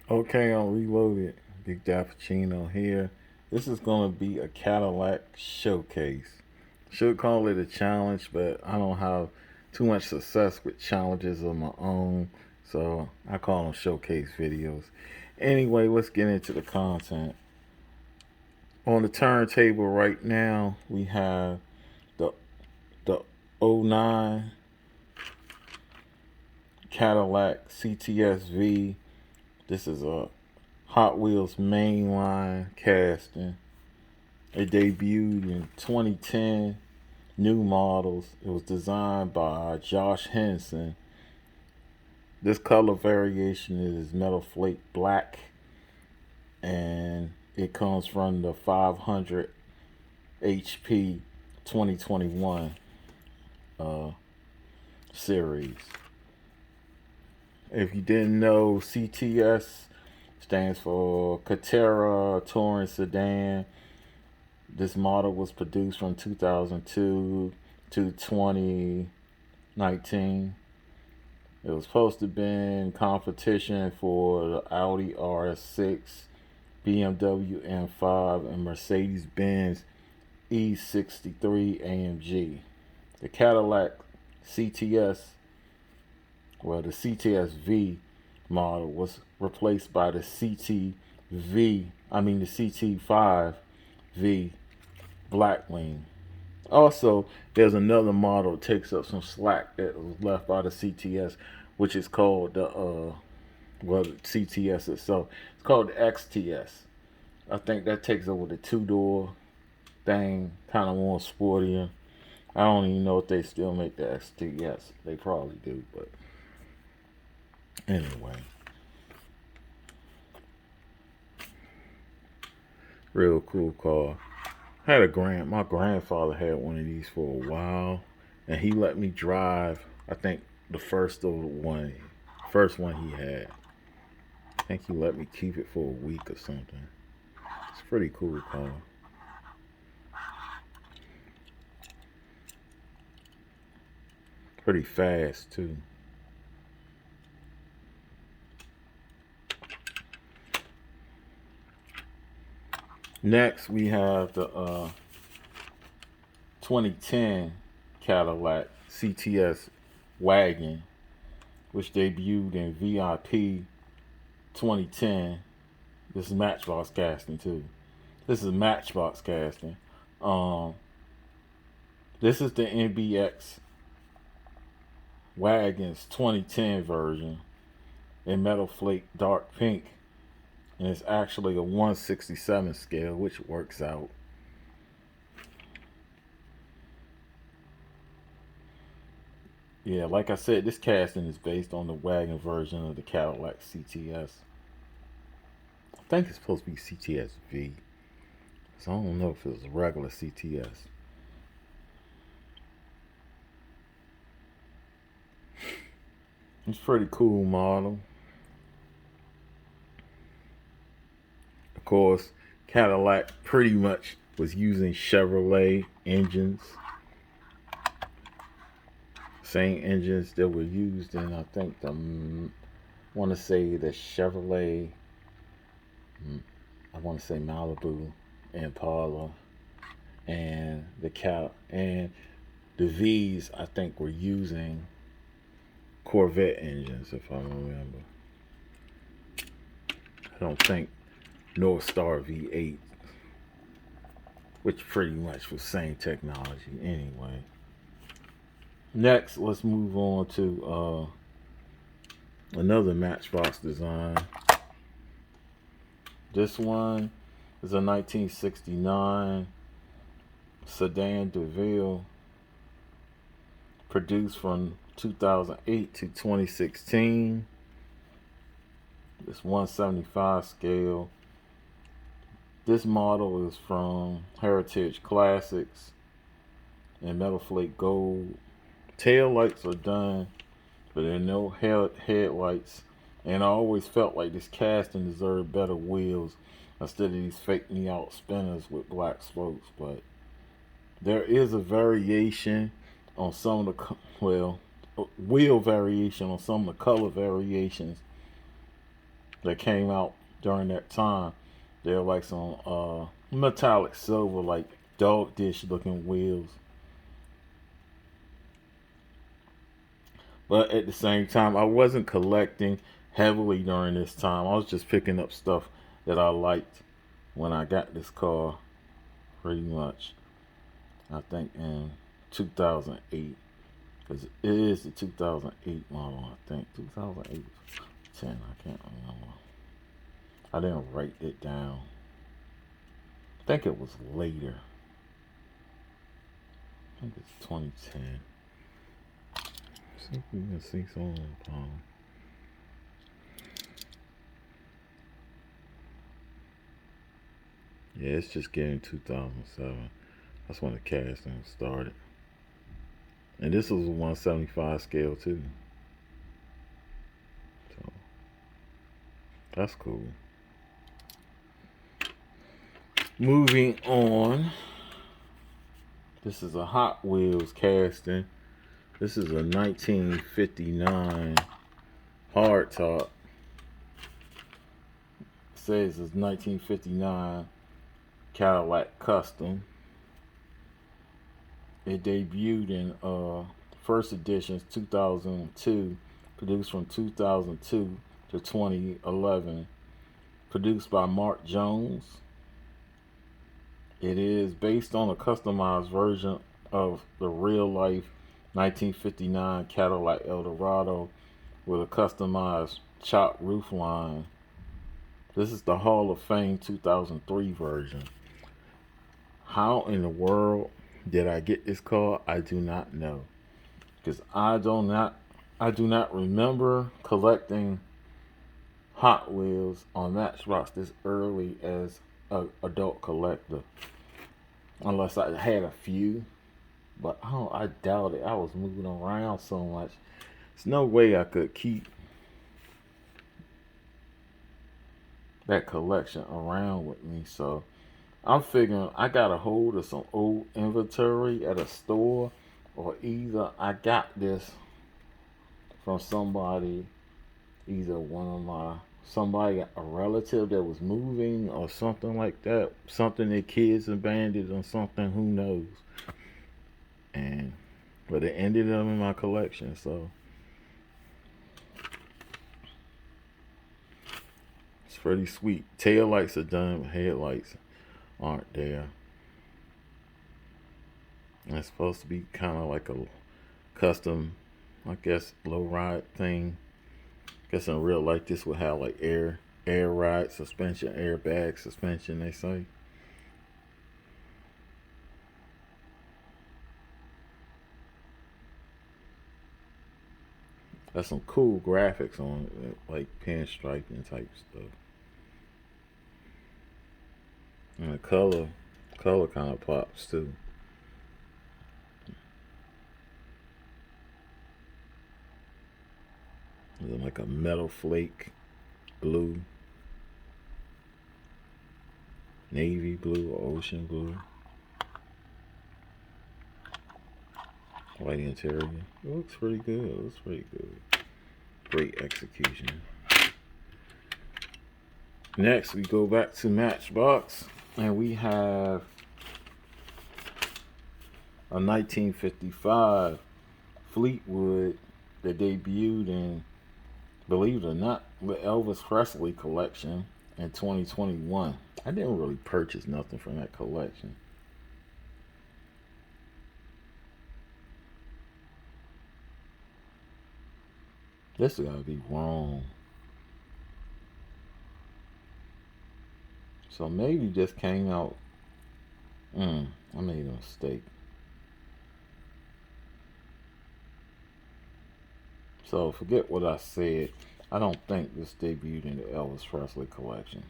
Okay, I'm reloaded. Big Dappuccino here. This is going to be a Cadillac showcase. Should call it a challenge, but I don't have too much success with challenges of my own, so I call them showcase videos. Anyway, let's get into the content. On the turntable right now, we have the the '09 Cadillac CTS-V. This is a Hot Wheels Mainline casting. It debuted in 2010. New models. It was designed by Josh Henson. This color variation is metal flake black, and it comes from the 500 HP 2021 uh, series. If you didn't know, CTS stands for Catera Touring Sedan. This model was produced from 2002 to 2019. It was supposed to be in competition for the Audi RS6, BMW M5, and Mercedes Benz E63 AMG. The Cadillac CTS, well, the CTS-V model was replaced by the the CT5V Blackwing. Also, there's another model that takes up some slack that was left by the CTS, which is called the CTS itself. It's called the XTS. I think that takes over the two-door thing, kind of more sportier. I don't even know if they still make the XTS. They probably do, but anyway, real cool car. My grandfather had one of these for a while, and he let me drive. I think the first one he had. I think he let me keep it for a week or something. It's a pretty cool car. Pretty fast too. Next, we have the 2010 Cadillac CTS wagon, which debuted in VIP 2010. This is Matchbox casting too. This is Matchbox casting. Um, this is the NBX Wagons 2010 version in metal flake dark pink, and it's actually a 167 scale, which works out. Yeah, like I said, this casting is based on the wagon version of the Cadillac CTS. I think it's supposed to be CTS-V, so I don't know if it was a regular CTS. It's a pretty cool model. Of course, Cadillac pretty much was using Chevrolet engines, same engines that were used in, I think, want to say the Chevrolet, I want to say Malibu, Impala, and the V's, I think, were using Corvette engines, if I remember. I don't think North Star V8, which pretty much was same technology anyway. Next, let's move on to another Matchbox design. This one is a 1969 Sedan DeVille, produced from 2008 to 2016. This 175 scale. This model is from Heritage Classics in metal flake gold. Tail lights are done, but there are no headlights. And I always felt like this casting deserved better wheels instead of these fake me out spinners with black spokes. But there is a variation on some of the wheel variation on some of the color variations that came out during that time. They're like some metallic silver, like dog dish looking wheels. But at the same time, I wasn't collecting heavily during this time. I was just picking up stuff that I liked when I got this car, pretty much. I think in 2008, because it is the 2008 model. I think 2008, 10. I can't remember. I didn't write it down. I think it was later. I think it's 2010. See if we can see some. Yeah, it's just getting 2007. That's when the casting started. And this was a 175 scale too. So that's cool. Moving on. This is a Hot Wheels casting. This is a 1959 hardtop. It says it's 1959 Cadillac Custom. It debuted in first editions 2002, produced from 2002 to 2011, produced by Mark Jones. It is based on a customized version of the real-life 1959 Cadillac Eldorado with a customized chopped roof line. This is the Hall of Fame 2003 version. How in the world did I get this car? I do not know, because I do not remember collecting Hot Wheels on Matchbox this early as an adult collector, unless I had a few. But I doubt it. I was moving around so much. There's no way I could keep that collection around with me. So I'm figuring I got a hold of some old inventory at a store, or either I got this from somebody, either somebody, a relative that was moving or something like that, something their kids abandoned or something, who knows. But it ended up in my collection, so it's pretty sweet. Tail lights are done, but headlights aren't there. And it's supposed to be kind of like a custom, I guess, low ride thing. I guess in real life this would have like air ride suspension, airbag suspension, they say. That's some cool graphics on it, like pinstriping type stuff. And the color kind of pops too. It's like a metal flake blue, navy blue, or ocean blue. White interior. It looks pretty good. Great execution. Next, we go back to Matchbox, and we have a 1955 Fleetwood that debuted in, believe it or not, the Elvis Presley collection in 2021. I didn't really purchase nothing from that collection. This gotta be wrong. So maybe this came out. I made a mistake. So forget what I said. I don't think this debuted in the Elvis Presley collection.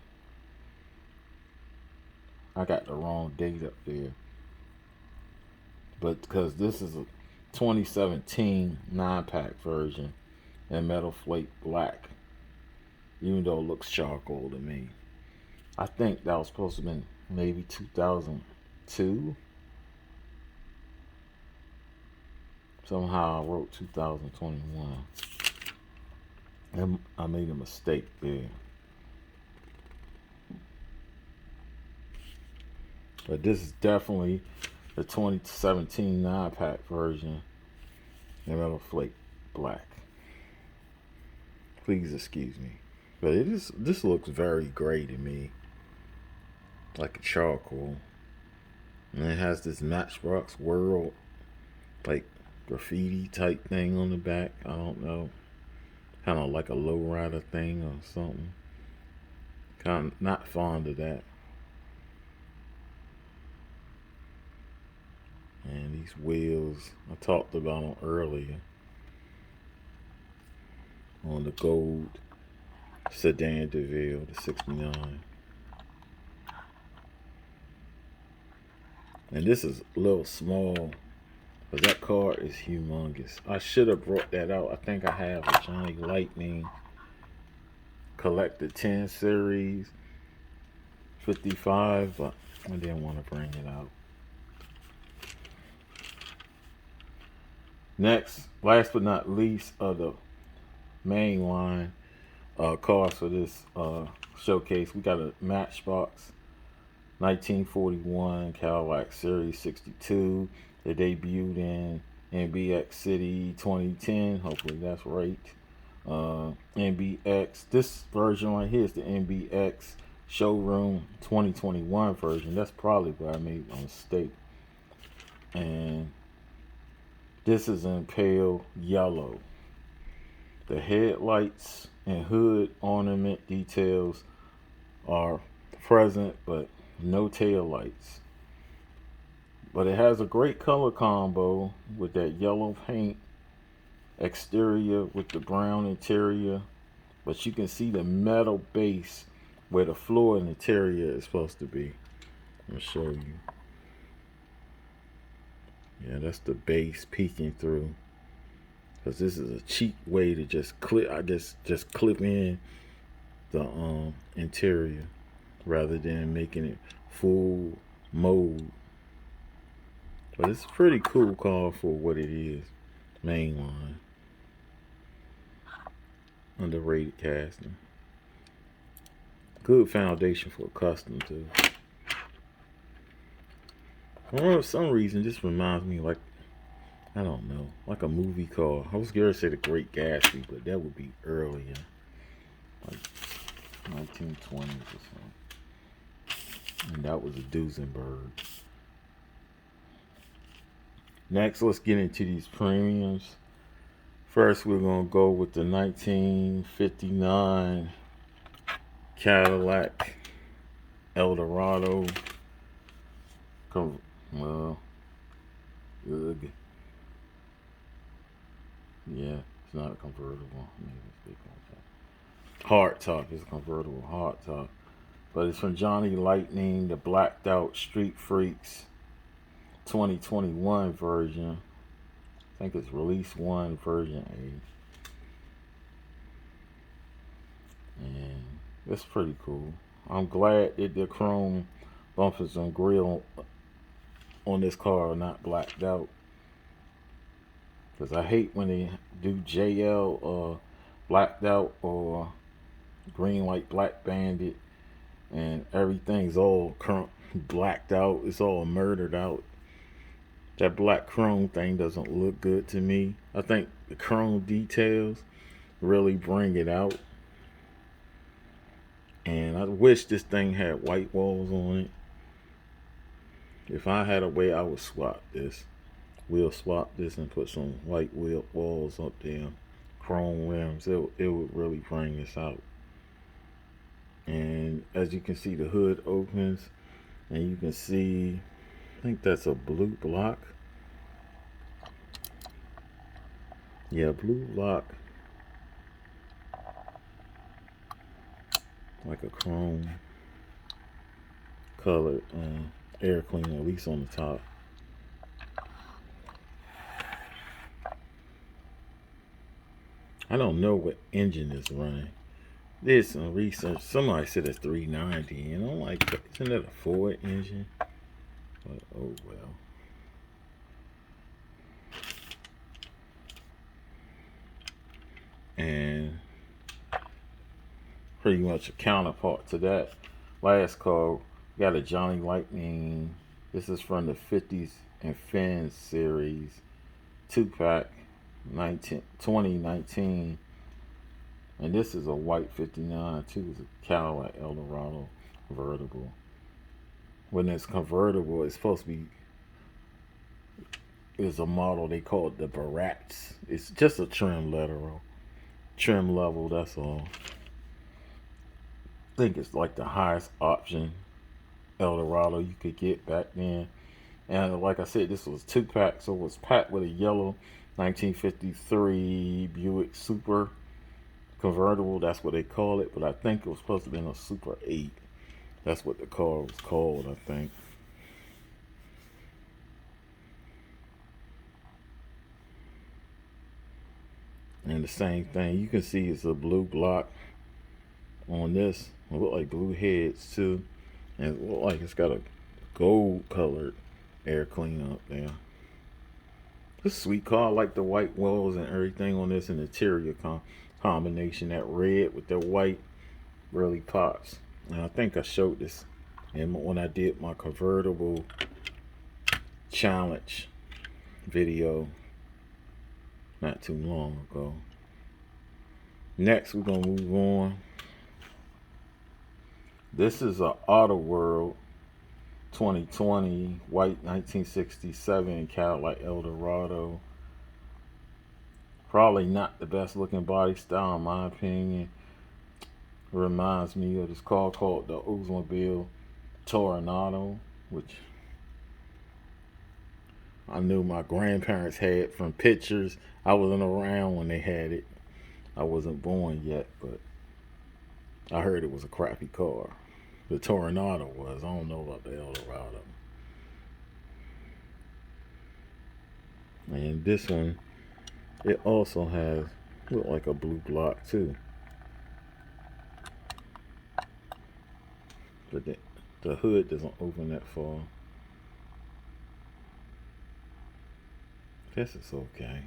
I got the wrong date up there. But because this is a 2017 9-pack version in metal flake black, even though it looks charcoal to me. I think that was supposed to have been maybe 2002. Somehow I wrote 2021. And I made a mistake there. But this is definitely the 2017 9-pack version in Metal Flake Black. Please excuse me. But this looks very gray to me. Like a charcoal. And it has this Matchbox World, like, graffiti type thing on the back. I don't know. Kind of like a lowrider thing or something. Kind of not fond of that. And these wheels, I talked about them earlier. On the gold sedan DeVille, the 69. And this is a little small, but that car is humongous. I should have brought that out. I think I have a Johnny Lightning Collector 10 Series 55, but I didn't want to bring it out. Next, last but not least, of the Mainline cars for this showcase, we got a Matchbox 1941 Cadillac Series 62. They debuted in NBX City 2010. Hopefully that's right. NBX. This version right here is the NBX Showroom 2021 version. That's probably where I made a mistake. And this is in pale yellow. The headlights and hood ornament details are present, but no tail lights. But it has a great color combo with that yellow paint exterior with the brown interior. But you can see the metal base where the floor and interior is supposed to be. I'll show you. Yeah, that's the base peeking through. Because this is a cheap way to just clip, I guess, just clip in the interior rather than making it full mode. But it's a pretty cool car for what it is. Mainline. Underrated casting. Good foundation for a custom too. For some reason, this reminds me like, I don't know, like a movie car. I was going to say The Great Gatsby, but that would be earlier. Like 1920s or something. And that was a Duesenberg. Next, let's get into these premiums. First, we're going to go with the 1959 Cadillac Eldorado. Well, ugh. Yeah, it's not a convertible. Hard top. It's a convertible hard top. But it's from Johnny Lightning, the Blacked Out Street Freaks 2021 version. I think it's release 1, version 8. And it's pretty cool. I'm glad that the chrome bumpers and grill on this car are not blacked out. Because I hate when they do JL blacked out or green, white, black bandit and everything's all blacked out. It's all murdered out. That black chrome thing doesn't look good to me. I think the chrome details really bring it out. And I wish this thing had white walls on it. If I had a way, I would swap this. We'll swap this and put some white wheel walls up there. Chrome rims. It would really bring this out. And as you can see, the hood opens. And you can see, I think that's a blue block. Yeah, blue block. Like a chrome colored air cleaner, at least on the top. I don't know what engine is running. Did some research. Somebody said it's 390, and I'm like, isn't that a Ford engine? But oh well. And pretty much a counterpart to that last car Got a Johnny Lightning. This is from the 50s and Fins series. 2-pack, 2019. And this is a white 59 too. It's a Cadillac Eldorado convertible. When it's convertible, it's supposed to be is a model they call it the Barats. It's just a trim level. That's all. I think it's like the highest option Eldorado you could get back then. And like I said, this was 2-pack, so it was packed with a yellow 1953 Buick Super convertible. That's what they call it, but I think it was supposed to be a Super 8. That's what the car was called, I think. And the same thing, you can see it's a blue block on this. It look like blue heads too, and it look like it's got a gold colored air cleaner up there. This sweet car. I like the white walls and everything on this, and interior combination. That red with the white really pops. And I think I showed this, and when I did my convertible challenge video not too long ago. Next, we're gonna move on. This is a Auto World 2020 white 1967 Cadillac Eldorado. Probably not the best looking body style in my opinion. It reminds me of this car called the Oldsmobile Toronado, which I knew my grandparents had from pictures. I wasn't around when they had it. I wasn't born yet, but I heard it was a crappy car. The Toronado was. I don't know about the Eldorado. And this one, it also has, look like a blue block too. But the hood doesn't open that far. Guess it's okay.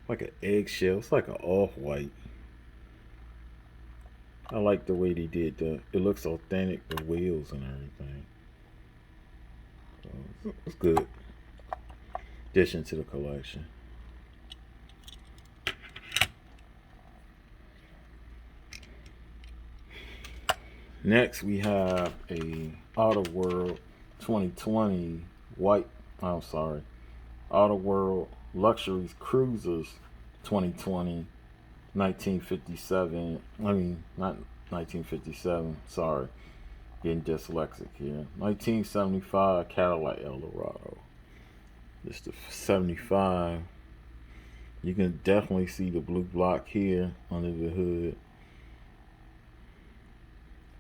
Like an eggshell. It's like an off-white. I like the way they did the. It looks authentic, the wheels and everything. So it's good. Addition to the collection. Next, we have a Auto World 2020 white. I'm sorry. Auto World Luxuries Cruisers 2020 1957. I mean, not 1957. Sorry. Getting dyslexic here. 1975 Cadillac Eldorado. This the 75. You can definitely see the blue block here under the hood.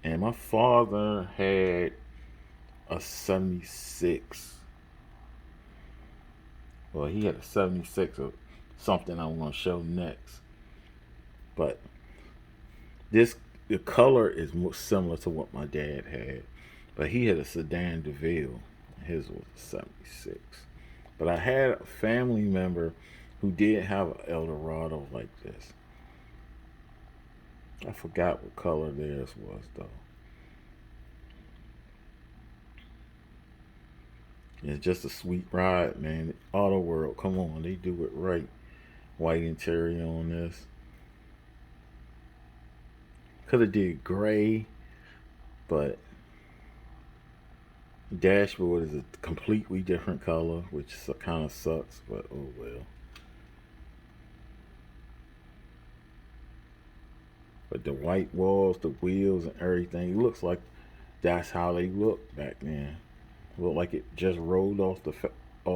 And my father had a 76. Well, he had a 76 of something I'm going to show next. But the color is more similar to what my dad had. But he had a sedan DeVille. His was a 76. But I had a family member who did have an Eldorado like this. I forgot what color theirs was though. It's just a sweet ride, man. Auto World, come on, they do it right. White interior on this. Could have did gray, but dashboard is a completely different color, which kind of sucks, but oh well. But the white walls, the wheels, and everything, it looks like that's how they looked back then. It looked like it just rolled off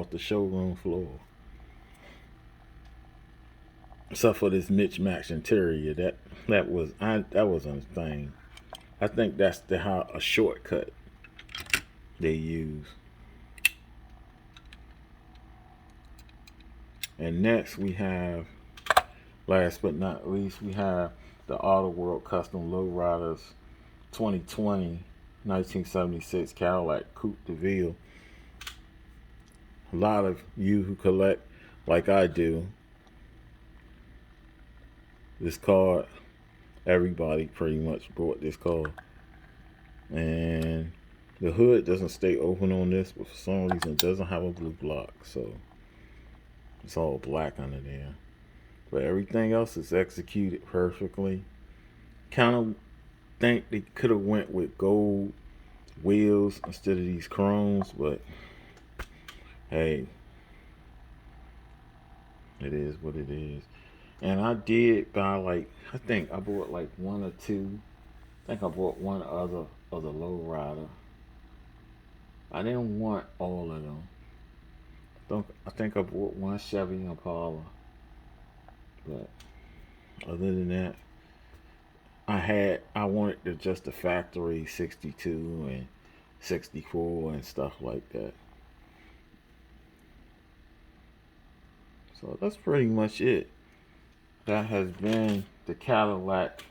the showroom floor. Except for this mismatched interior, that wasn't a thing. I think that's how a shortcut they use. And next we have, last but not least, we have the Auto World Custom Lowriders 2020 1976 Cadillac Coupe de Ville. A lot of you who collect like I do, this car, everybody pretty much bought this car. And the hood doesn't stay open on this, but for some reason it doesn't have a blue block, so it's all black under there. But everything else is executed perfectly. Kind of think they could have went with gold wheels instead of these chromes, but hey, it is what it is. And I did buy, like, I think I bought like one or two. I think I bought one other of the low rider. I didn't want all of them. I think I bought one Chevy Impala, but other than that, I wanted just the factory 62 and 64 and stuff like that. So that's pretty much it. That has been the Cadillac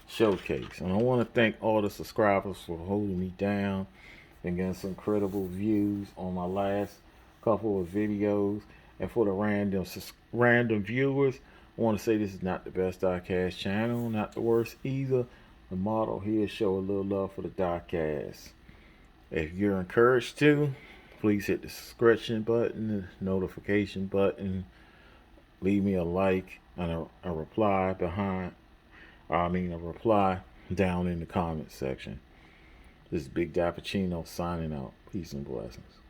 showcase. And I want to thank all the subscribers for holding me down and getting some credible views on my last couple of videos. And for the random viewers, I want to say this is not the best diecast channel, not the worst either. The model here show a little love for the diecast. If you're encouraged to, please hit the subscription button, the notification button, leave me a like and a reply a reply down in the comment section. This is Big Dappuccino signing out. Peace and blessings.